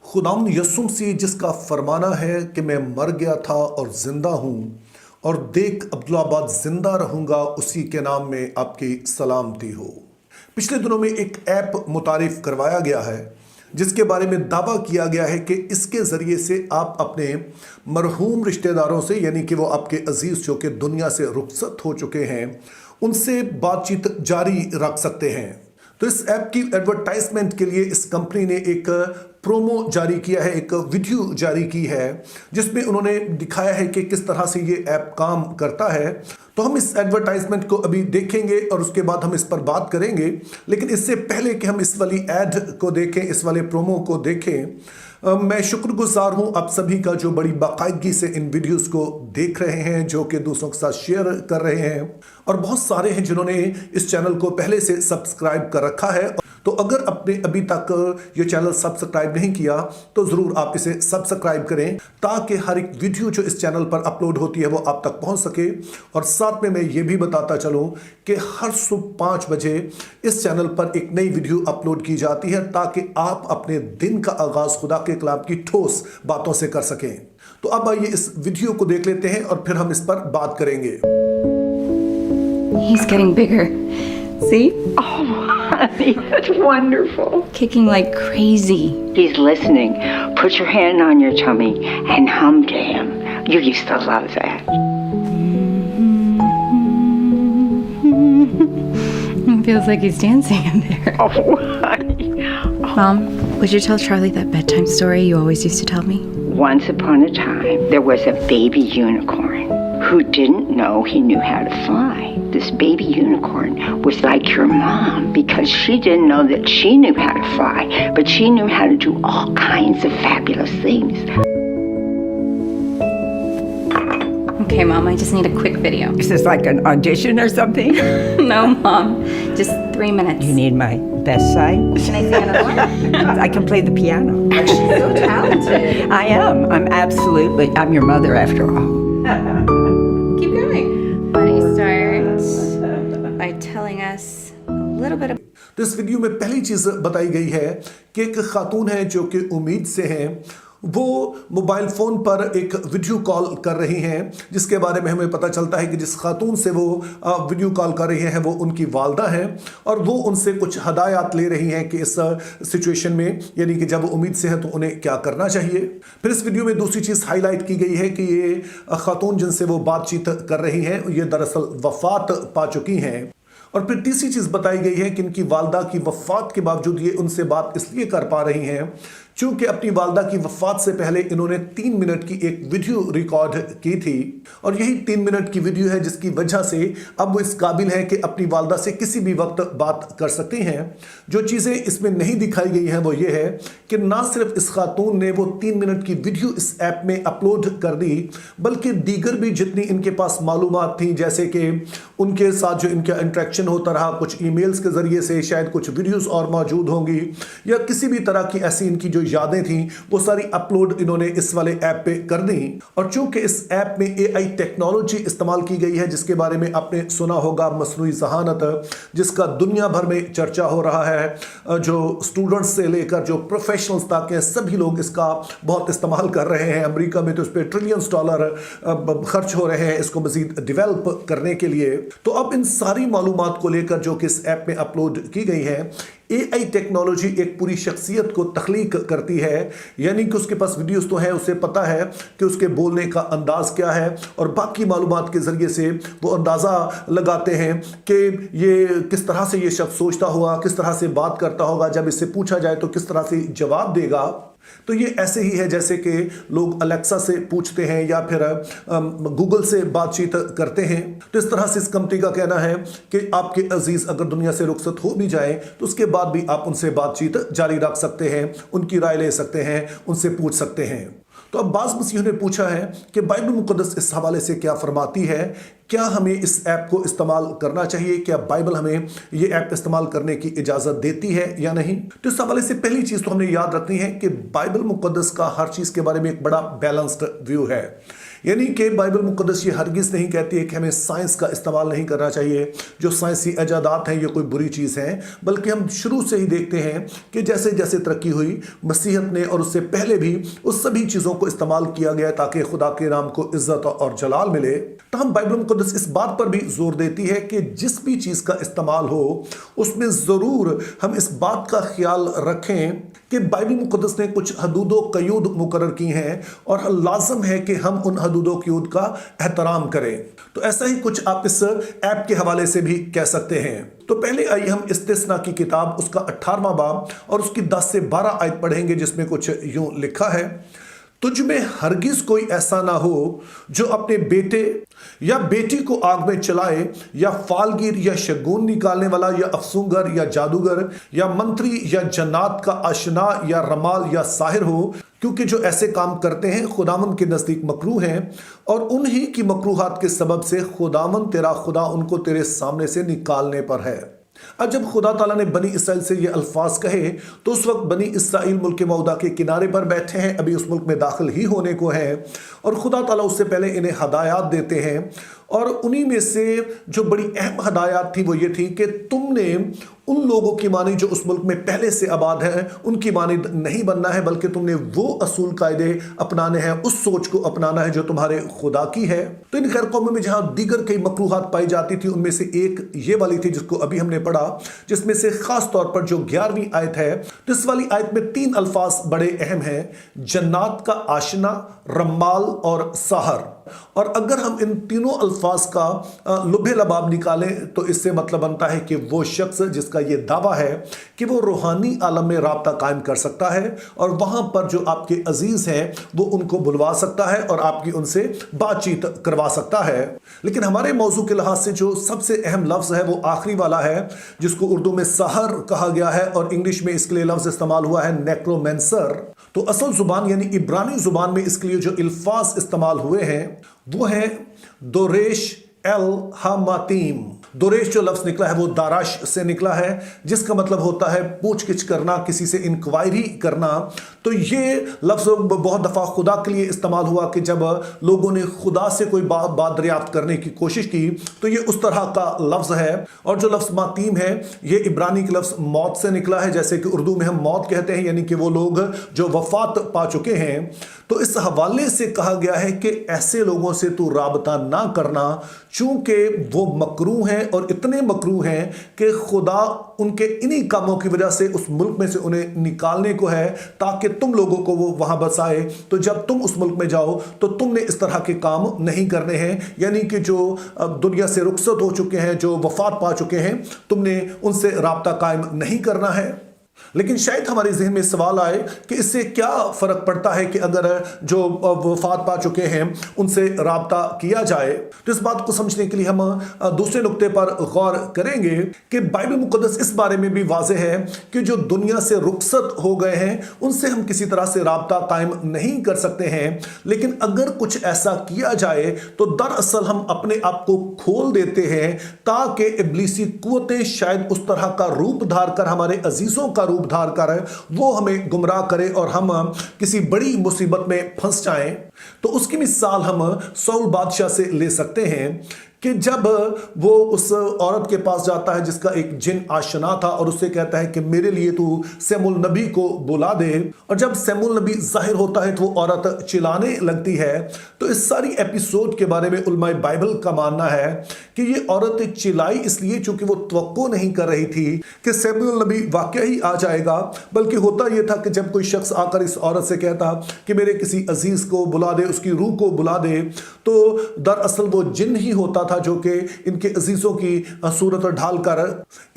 खुदावंद यसुम से जिसका फरमाना है कि मैं मर गया था और जिंदा हूँ और देख अब्दुल्लाबाद जिंदा रहूँगा, उसी के नाम में आपकी सलामती हो। पिछले दिनों में एक ऐप मुतारिफ करवाया गया है जिसके बारे में दावा किया गया है कि इसके ज़रिए से आप अपने मरहूम रिश्तेदारों से, यानी कि वो आपके अजीज़ जो कि दुनिया से रुखसत हो चुके हैं, उनसे बातचीत जारी रख सकते हैं। तो इस ऐप की एडवर्टाइजमेंट के लिए इस कंपनी ने एक प्रोमो जारी किया है, एक वीडियो जारी की है जिसमें उन्होंने दिखाया है कि किस तरह से ये ऐप काम करता है। तो हम इस एडवर्टाइजमेंट को अभी देखेंगे और उसके बाद हम इस पर बात करेंगे। लेकिन इससे पहले कि हम इस वाली ऐड को देखें, इस वाले प्रोमो को देखें, मैं शुक्रगुजार हूं आप सभी का जो बड़ी बाकायदगी से इन वीडियोस को देख रहे हैं, जो कि दूसरों के साथ शेयर कर रहे हैं, और बहुत सारे हैं जिन्होंने इस चैनल को पहले से सब्सक्राइब कर रखा है। तो अगर आपने अभी तक ये चैनल सब्सक्राइब नहीं किया तो ज़रूर आप इसे सब्सक्राइब करें ताकि हर एक वीडियो जो इस चैनल पर अपलोड होती है वो आप तक पहुंच सके। और साथ में मैं ये भी बताता चलूं कि हर सुबह 5 बजे इस चैनल पर एक नई वीडियो अपलोड की जाती है ताकि आप अपने दिन का आगाज़ खुदा के कलाम की ठोस बातों से कर सकें। तो अब आइए इस वीडियो को देख लेते हैं और फिर हम इस पर बात करेंगे। He's getting bigger. See? Oh, honey, that's wonderful. Kicking like crazy. He's listening. Put your hand on your tummy and hum to him. You used to love that. It feels like he's dancing in there. Oh, honey. Mom, would you tell Charlie that bedtime story you always used to tell me? Once upon a time, there was a baby unicorn who didn't know he knew how to fly. This baby unicorn was like your mom because she didn't know that she knew how to fly, but she knew how to do all kinds of fabulous things. Okay, Mom, I just need a quick video. Is this like an audition or something? No, Mom, just 3 minutes. You need my best side? Can I see another one? I can play the piano. So talented. I am. I'm your mother after all. Keep going. Why don't you start by telling us a little bit about... तो इस video में पहली चीज़ बताई गई है कि एक खातून है जो कि उम्मीद से हैं, वो मोबाइल फ़ोन पर एक वीडियो कॉल कर रही हैं, जिसके बारे में हमें पता चलता है कि जिस खातून से वो वीडियो कॉल कर रही हैं वो उनकी वालदा हैं और वो उनसे कुछ हदायत ले रही हैं कि इस सिचुएशन में, यानी कि जब वो उम्मीद से हैं तो उन्हें क्या करना चाहिए। फिर इस वीडियो में दूसरी चीज़ हाईलाइट की गई है कि ये खातून जिनसे वो बातचीत कर रही हैं ये दरअसल वफ़ात पा चुकी हैं। और फिर तीसरी चीज़ बताई गई है कि इनकी वालदा की वफ़ात के बावजूद ये उनसे बात इसलिए कर पा रही हैं क्योंकि अपनी वालदा की वफ़ात से पहले इन्होंने 3 मिनट की एक वीडियो रिकॉर्ड की थी और यही 3 मिनट की वीडियो है जिसकी वजह से अब वो इस काबिल है कि अपनी वालदा से किसी भी वक्त बात कर सकती हैं। जो चीज़ें इसमें नहीं दिखाई गई हैं वो ये है कि ना सिर्फ इस खातून ने वो 3 मिनट की वीडियो इस ऐप में अपलोड कर दी, बल्कि दीगर भी जितनी इनके पास मालूमात थी, जैसे कि उनके साथ जो इनका इंटरेक्शन होता रहा, कुछ ईमेल्स के ज़रिए से, शायद कुछ वीडियोस और मौजूद होंगी या किसी भी तरह की ऐसी इनकी जो यादें थी, वो सारी अपलोड इन्होंने इस वाले ऐप पे कर दी। और चूंकि इस ऐप में AI टेक्नोलॉजी इस्तेमाल की गई है जिसके बारे में आपने सुना होगा, मसनूई ज़हानत, जिसका दुनिया भर में चर्चा हो रहा है, जो स्टूडेंट्स से लेकर जो प्रोफेशनल्स तक हैं सभी लोग इसका बहुत इस्तेमाल कर रहे हैं। अमेरिका में तो इस पर ट्रिलियंस डॉलर खर्च हो रहे हैं इसको मज़ीद डेवलप करने के लिए। तो अब इन सारी मालूमात को लेकर जो कि इस ऐप में अपलोड की गई है, AI टेक्नोलॉजी एक पूरी शख्सियत को तख्लीक करती है, यानी कि उसके पास वीडियोस तो हैं, उसे पता है कि उसके बोलने का अंदाज़ क्या है और बाकी मालूमात के ज़रिए से वो अंदाज़ा लगाते हैं कि ये किस तरह से ये शख्स सोचता होगा, किस तरह से बात करता होगा, जब इससे पूछा जाए तो किस तरह से जवाब देगा। तो ये ऐसे ही है जैसे कि लोग अलेक्सा से पूछते हैं या फिर गूगल से बातचीत करते हैं। तो इस तरह से इस कंपनी का कहना है कि आपके अजीज़ अगर दुनिया से रुखसत हो भी जाए तो उसके बाद भी आप उनसे बातचीत जारी रख सकते हैं, उनकी राय ले सकते हैं, उनसे पूछ सकते हैं। तो अब बाज़ मसीहों ने पूछा है कि बाइबल मुक़द्दस इस हवाले से क्या फरमाती है, क्या हमें इस ऐप को इस्तेमाल करना चाहिए, क्या बाइबल हमें ये ऐप इस्तेमाल करने की इजाज़त देती है या नहीं। तो इस हवाले से पहली चीज़ तो हमने याद रखनी है कि बाइबल मुक़द्दस का हर चीज़ के बारे में एक बड़ा बैलेंस्ड व्यू है, यानी कि बाइबल मुक़द्दस ये हरगिज़ नहीं कहती है कि हमें साइंस का इस्तेमाल नहीं करना चाहिए, जो साइंसी इजादात हैं ये कोई बुरी चीज़ है, बल्कि हम शुरू से ही देखते हैं कि जैसे जैसे तरक्की हुई मसीहत ने और उससे पहले भी उस सभी चीज़ों को इस्तेमाल किया गया ताकि खुदा के नाम को इज्जत और जलाल मिले। तमाम बाइबल मुक़द्दस इस बात पर भी जोर देती है कि जिस भी चीज़ का इस्तेमाल हो उसमें ज़रूर हम इस बात का ख्याल रखें कि बाइबल मुक़द्दस ने कुछ हदूदो क़यूद मुकर्रर की हैं और लाज़म है कि हम उन हदूदो क़यूद का एहतराम करें। तो ऐसा ही कुछ आप इस ऐप के हवाले से भी कह सकते हैं। तो पहले आइए हम इस्तिस्ना की किताब उसका 18वां बाब और उसकी 10 से 12 आयत पढ़ेंगे, जिसमें कुछ यूं लिखा है, तुझ में हरगिज़ कोई ऐसा ना हो जो अपने बेटे या बेटी को आग में चलाए, या फालगीर या शगुन निकालने वाला या अफसूंगर या जादूगर या मंत्री या जन्नात का आशना या रमाल या साहिर हो, क्योंकि जो ऐसे काम करते हैं खुदावन के नज़दीक मकरूह हैं, और उन्हीं की मकरूहात के सबब से खुदावन तेरा खुदा उनको तेरे सामने से निकालने पर है। अब जब खुदा ताला ने बनी इसराइल से ये अल्फाज कहे तो उस वक्त बनी इसराइल मुल्क मौदा के किनारे पर बैठे हैं, अभी उस मुल्क में दाखिल ही होने को हैं, और खुदा ताला उससे पहले इन्हें हदायत देते हैं। और उन्हीं में से जो बड़ी अहम हदायत थी वो ये थी कि तुमने उन लोगों की मानी जो उस मुल्क में पहले से आबाद हैं, उनकी मानी नहीं बनना है, बल्कि तुमने वो असूल कायदे अपनाने हैं, उस सोच को अपनाना है जो तुम्हारे खुदा की है। तो इन गैर कौमों में जहाँ दीगर कई मकरूहात पाई जाती थी, उनमें से एक ये वाली थी जिसको अभी हमने पढ़ा, जिसमें से खास तौर पर जो 11वीं आयत है, तो इस वाली आयत में 3 अल्फाज बड़े अहम हैं, जन्नात का आशना, रम्माल और सहर। और अगर हम इन तीनों अल्फाज का लुभे लबाब निकालें तो इससे मतलब बनता है कि वो शख्स जिसका ये दावा है कि वो रूहानी आलम में राब्ता कायम कर सकता है और वहाँ पर जो आपके अजीज़ हैं वो उनको बुलवा सकता है और आपकी उनसे बातचीत करवा सकता है। लेकिन हमारे मौजू के लिहाज से जो सबसे अहम लफ्ज़ है वो आखिरी वाला है, जिसको उर्दू में सहर कहा गया है और इंग्लिश में इसके लिए लफ्ज़ इस्तेमाल हुआ है नेक्रोमेंसर। तो असल जुबान यानी इब्रानी जुबान में इसके लिए जो अल्फाज इस्तेमाल हुए हैं वो है दोरेश एल हमातीम। दोरेश जो लफ्ज़ निकला है वो दाराश से निकला है, जिसका मतलब होता है पूछगिछ करना, किसी से इंक्वायरी करना। तो ये लफ्ज़ बहुत दफ़ा खुदा के लिए इस्तेमाल हुआ कि जब लोगों ने खुदा से कोई बात दरियाफ्त करने की कोशिश की तो ये उस तरह का लफ्ज़ है। और जो लफ्ज़ मातीम है ये इब्रानी के लफ्ज़ मौत से निकला है, जैसे कि उर्दू में हम मौत कहते हैं, यानी कि वो लोग जो वफ़ात पा चुके हैं। तो इस हवाले से कहा गया है कि ऐसे लोगों से तू राबता ना करना, चूंकि वो मकरूह हैं और इतने मकरूह हैं कि खुदा उनके इन्हीं कामों की वजह से उस मुल्क में से उन्हें निकालने को है ताकि तुम लोगों को वो वहां बसाए। तो जब तुम उस मुल्क में जाओ तो तुमने इस तरह के काम नहीं करने हैं, यानी कि जो दुनिया से रुखसत हो चुके हैं, जो वफात पा चुके हैं, तुमने उनसे राब्ता कायम नहीं करना है। लेकिन शायद हमारे ज़हन में सवाल आए कि इससे क्या फ़र्क पड़ता है कि अगर जो वफात पा चुके हैं उनसे राब्ता किया जाए। तो इस बात को समझने के लिए हम दूसरे नुक्ते पर गौर करेंगे कि बाइबल मुक़द्दस इस बारे में भी वाज़ेह है कि जो दुनिया से रुखसत हो गए हैं उनसे हम किसी तरह से राब्ता कायम नहीं कर सकते हैं। लेकिन अगर कुछ ऐसा किया जाए तो दरअसल हम अपने आप को खोल देते हैं ताकि इब्लीसी कुव्वतें शायद उस तरह का रूप धार कर, हमारे अजीज़ों का रूप धार कर वो हमें गुमराह करे और हम किसी बड़ी मुसीबत में फंस जाएं। तो उसकी मिसाल हम सौल बादशाह से ले सकते हैं कि जब वो उस औरत के पास जाता है जिसका एक जिन आशना था और उससे कहता है कि मेरे लिए तू सैमुल नबी को बुला दे, और जब सैमुल नबी जाहिर होता है तो वो औरत चिल्लाने लगती है। तो इस सारी एपिसोड के बारे में उलमाए बाइबल का मानना है कि ये औरत चिल्लाई इसलिए चूंकि वो तवक्को नहीं कर रही थी कि सैमुल नबी वाकई ही आ जाएगा, बल्कि होता यह था कि जब कोई शख्स आकर इस औरत से कहता कि मेरे किसी अजीज को बुला दे, उसकी रूह को बुला दे, तो दरअसल वो जिन ही होता था जो कि इनके अजीजों की सूरत ढाल कर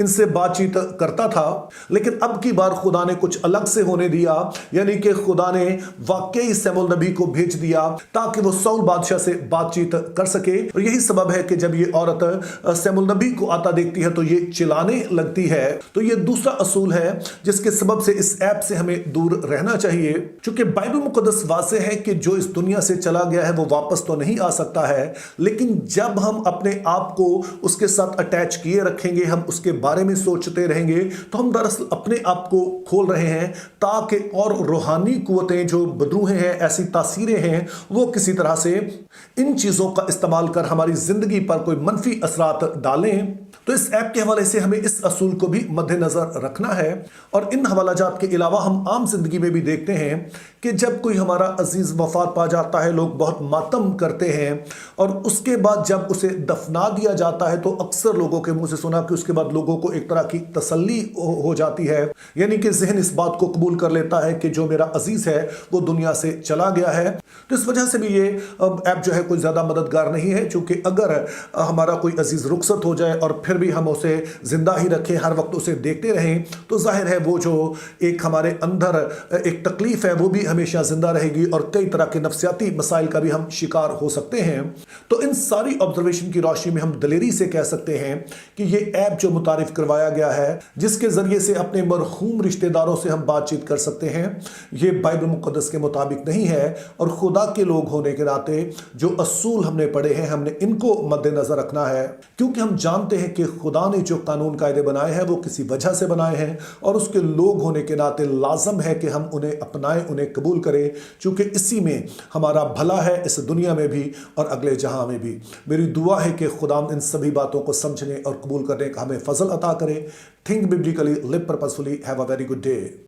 इनसे बातचीत करता था। लेकिन अब की बार खुदा ने कुछ अलग से होने दिया, यानी कि खुदा ने वाकई सैमुल नबी को भेज दिया ताकि वो सौल बादशाह से बातचीत कर सके। और यही सबब है कि जब ये औरत सैमुल नबी को आता देखती है तो ये चिल्लाने लगती है। तो ये दूसरा असूल है जिसके सबब से इस ऐप से हमें दूर रहना चाहिए, क्योंकि बाइबल मुकद्दस वाज़ेह है कि जो इस दुनिया से चला गया है वो वापस तो नहीं आ सकता है, लेकिन जब हम हम अपने आप को उसके साथ अटैच किए रखेंगे, हम उसके बारे में सोचते रहेंगे, तो हम दरअसल अपने आप को खोल रहे हैं ताकि और रूहानी कुव्वतें जो बदरूहें हैं, ऐसी तासीरें हैं, वो किसी तरह से इन चीज़ों का इस्तेमाल कर हमारी ज़िंदगी पर कोई मनफी असरात डालें। तो इस ऐप के हवाले से हमें इस असूल को भी मद्देनज़र रखना है। और इन हवालाजात के अलावा हम आम जिंदगी में भी देखते हैं कि जब कोई हमारा अजीज़ वफात पा जाता है, लोग बहुत मातम करते हैं, और उसके बाद जब उसे दफना दिया जाता है तो अक्सर लोगों के मुंह से सुना कि उसके बाद लोगों को एक तरह की तसल्ली हो जाती है, यानी कि ज़हन इस बात को कबूल कर लेता है कि जो मेरा अजीज़ है वो दुनिया से चला गया है। तो इस वजह से भी ये ऐप जो है कोई ज़्यादा मददगार नहीं है, क्योंकि अगर हमारा कोई अजीज़ रुखसत हो जाए और फिर भी हम उसे ज़िंदा ही रखें, हर वक्त उसे देखते रहें, तो जाहिर है वो जो एक हमारे अंदर एक तकलीफ़ है वो भी हमेशा ज़िंदा रहेगी और कई तरह के नफ्सियाती मसाइल का भी हम शिकार हो सकते हैं। तो इन सारी ऑब्जर्वेशन की रोशनी में हम दलेरी से कह सकते हैं कि ये ऐप जो मुतारिफ करवाया गया है, जिसके ज़रिए से अपने मरहूम रिश्तेदारों से हम बातचीत कर सकते हैं, ये बाइबल मुक़द्दस के मुताबिक नहीं है। और खुदा के लोग होने के नाते जो असूल हमने पढ़े हैं, हमने इनको मद्देनज़र रखना है, क्योंकि हम जानते हैं कि खुदा ने जो कानून कायदे बनाए हैं वो किसी वजह से बनाए हैं, और उसके लोग होने के नाते लाजम है कि हम उन्हें अपनाएं, उन्हें कबूल करें, क्योंकि इसी में हमारा भला है, इस दुनिया में भी और अगले जहां में भी। मेरी दुआ है कि खुदा इन सभी बातों को समझने और कबूल करने का हमें फजल अता करे। Think biblically, live purposefully, have a very good day.